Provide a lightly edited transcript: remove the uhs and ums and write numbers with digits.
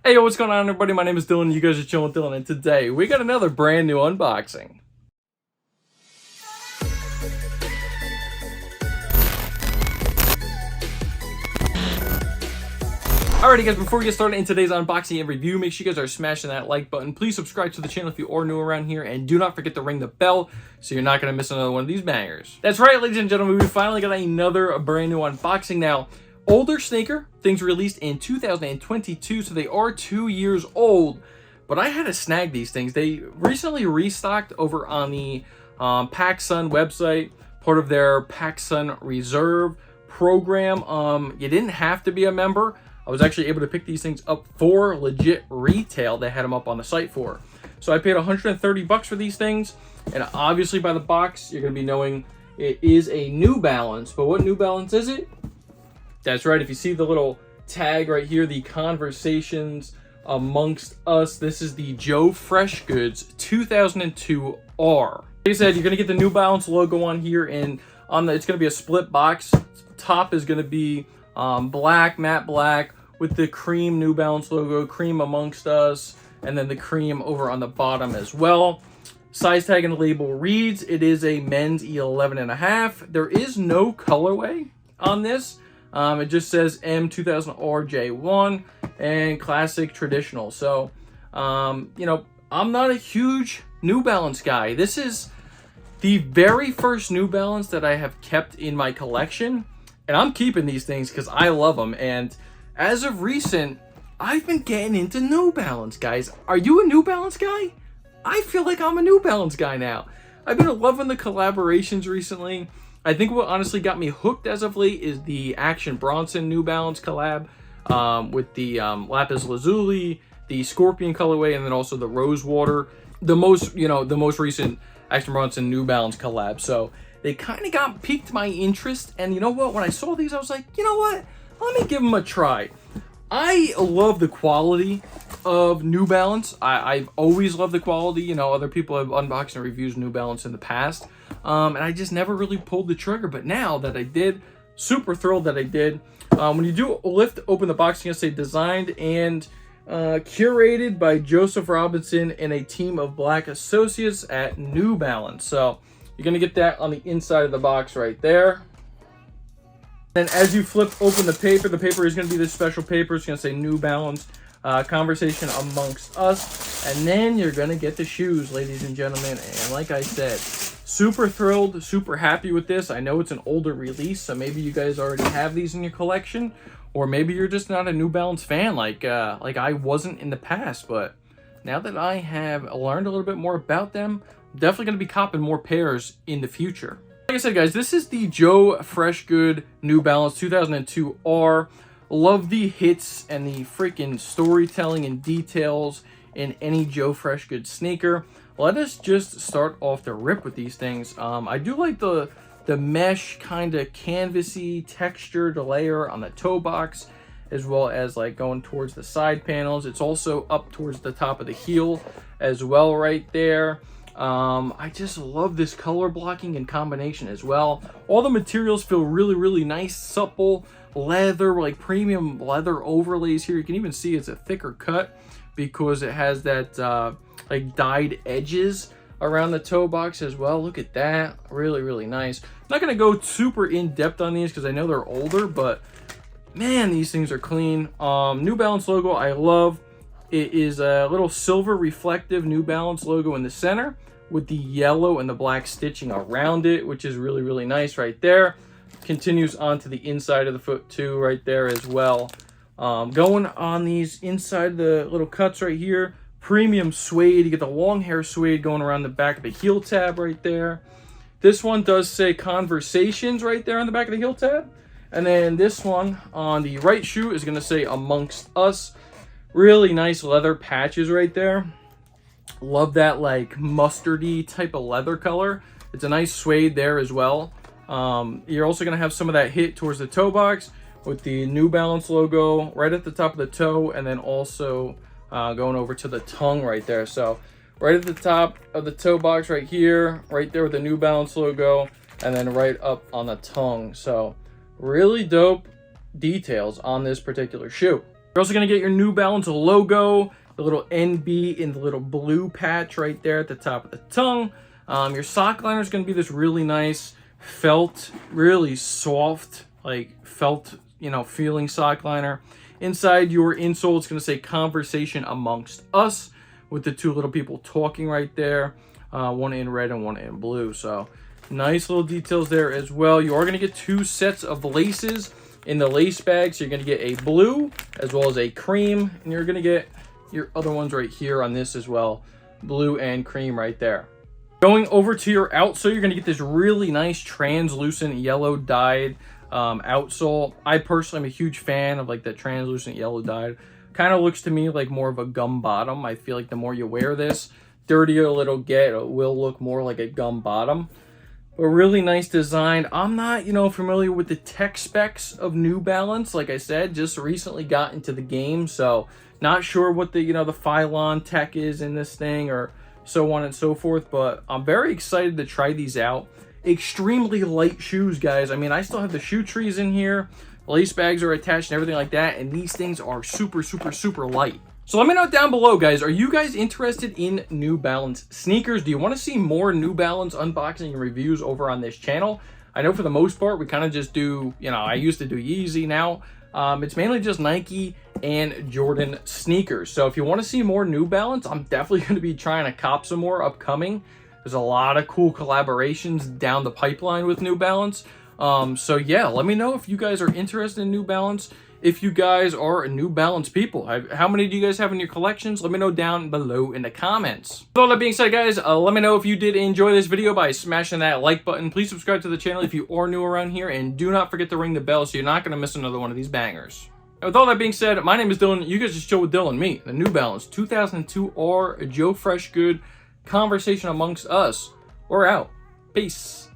Hey, yo, what's going on, everybody? My name is Dylan. You guys are chilling with Dylan, and today we got another brand new unboxing. Alrighty guys, before we get started in today's unboxing and review, make sure you guys are smashing that like button. Please subscribe to the channel if you are new around here, and do not forget to ring the bell so you're not going to miss another one of these bangers. That's right, ladies and gentlemen, we finally got another brand new unboxing. Now, older sneaker, things released in 2022, so they are 2 years old, but I had to snag these things. They recently restocked over on the PacSun website, part of their PacSun Reserve program. You didn't have to be a member. I was actually able to pick these things up for legit retail. They had them up on the site for. So I paid 130 bucks for these things, and obviously by the box, you're going to be knowing it is a New Balance. But what New Balance is it? That's right, if you see the little tag right here, the Conversations Amongst Us, this is the Joe Freshgoods 2002 R. Like I said, you're going to get the New Balance logo on here, and it's going to be a split box. Top is going to be black, matte black, with the cream New Balance logo, cream Amongst Us, and then the cream over on the bottom as well. Size tag and label reads, it is a men's 11.5. There is no colorway on this. It just says M2000RJ1 and classic traditional. So, you know, I'm not a huge New Balance guy. This is the very first New Balance that I have kept in my collection. And I'm keeping these things because I love them. And as of recent, I've been getting into New Balance, guys. Are you a New Balance guy? I feel like I'm a New Balance guy now. I've been loving the collaborations recently. I think what honestly got me hooked as of late is the Action Bronson New Balance collab with the Lapis Lazuli, the Scorpion colorway, and then also the Rosewater. The most recent Action Bronson New Balance collab. So they kind of piqued my interest, and you know what? When I saw these, I was like, you know what? Let me give them a try. I love the quality of New Balance. I've always loved the quality. You know, other people have unboxed and reviewed New Balance in the past, and I just never really pulled the trigger. But now that I did, super thrilled that I did. When you do open the box, you're gonna say designed and curated by Joseph Robinson and a team of Black associates at New Balance. So you're going to get that on the inside of the box right there. And as you flip open the paper is going to be this special paper. It's going to say New Balance, Conversation Amongst Us. And then you're going to get the shoes, ladies and gentlemen. And like I said, super thrilled, super happy with this. I know it's an older release, so maybe you guys already have these in your collection. Or maybe you're just not a New Balance fan like I wasn't in the past. But now that I have learned a little bit more about them, definitely going to be copping more pairs in the future. Like I said, guys, this is the Joe Freshgood New Balance 2002 R. Love the hits and the freaking storytelling and details in any Joe Freshgood sneaker. Let us just start off the rip with these things. I do like the mesh kind of canvasy textured layer on the toe box, as well as like going towards the side panels. It's also up towards the top of the heel as well right there. I just love this color blocking and combination as well. All the materials feel really, really nice, supple leather, like premium leather overlays here. You can even see it's a thicker cut because it has that like dyed edges around the toe box as well. Look at that, really, really nice. I'm not gonna go super in depth on these because I know they're older, but man, these things are clean. New Balance logo, I love. It is a little silver reflective New Balance logo in the center with the yellow and the black stitching around it, which is really, really nice right there. Continues onto the inside of the foot too, right there as well. Going on these inside the little cuts right here, premium suede. You get the long hair suede going around the back of the heel tab right there. This one does say Conversations right there on the back of the heel tab. And then this one on the right shoe is going to say Amongst Us. Really nice leather patches right there. Love that like mustardy type of leather color. It's a nice suede there as well. You're also going to have some of that hit towards the toe box with the New Balance logo right at the top of the toe, and then also going over to the tongue right there. So right at the top of the toe box right here, right there with the New Balance logo, and then right up on the tongue. So really dope details on this particular shoe. You're also going to get your New Balance logo, the little NB in the little blue patch right there at the top of the tongue. Your sock liner is going to be this really nice felt, really soft, like felt, you know, feeling sock liner. Inside your insole, it's going to say "Conversation Amongst Us" with the two little people talking right there. One in red and one in blue. So nice little details there as well. You are going to get 2 sets of laces in the lace bag. So you're going to get a blue as well as a cream. And you're going to get your other ones right here on this as well. Blue and cream right there. Going over to your outsole, you're going to get this really nice translucent yellow dyed outsole. I personally am a huge fan of like that translucent yellow dyed. Kind of looks to me like more of a gum bottom. I feel like the more you wear this, dirtier it'll get. It will look more like a gum bottom. A really nice design. I'm not, you know, familiar with the tech specs of New Balance. Like I said, just recently got into the game, so not sure what the, you know, the Phylon tech is in this thing or so on and so forth, but I'm very excited to try these out. Extremely light shoes, guys. I mean, I still have the shoe trees in here. Lace bags are attached and everything like that, and these things are super, super, super light. So let me know down below, guys, are you guys interested in New Balance sneakers? Do you want to see more New Balance unboxing and reviews over on this channel? I know for the most part, we kind of just do, you know, I used to do Yeezy. Now it's mainly just Nike and Jordan sneakers. So if you want to see more New Balance, I'm definitely going to be trying to cop some more upcoming. There's a lot of cool collaborations down the pipeline with New Balance. So yeah, let me know if you guys are interested in New Balance. If you guys are New Balance people, how many do you guys have in your collections? Let me know down below in the comments. With all that being said, guys, let me know if you did enjoy this video by smashing that like button. Please subscribe to the channel if you are new around here, and do not forget to ring the bell so you're not going to miss another one of these bangers. And with all that being said, my name is Dylan. You guys just chill with Dylan, me, the New Balance 2002 R Joe Freshgood Conversation Amongst Us. We're out. Peace.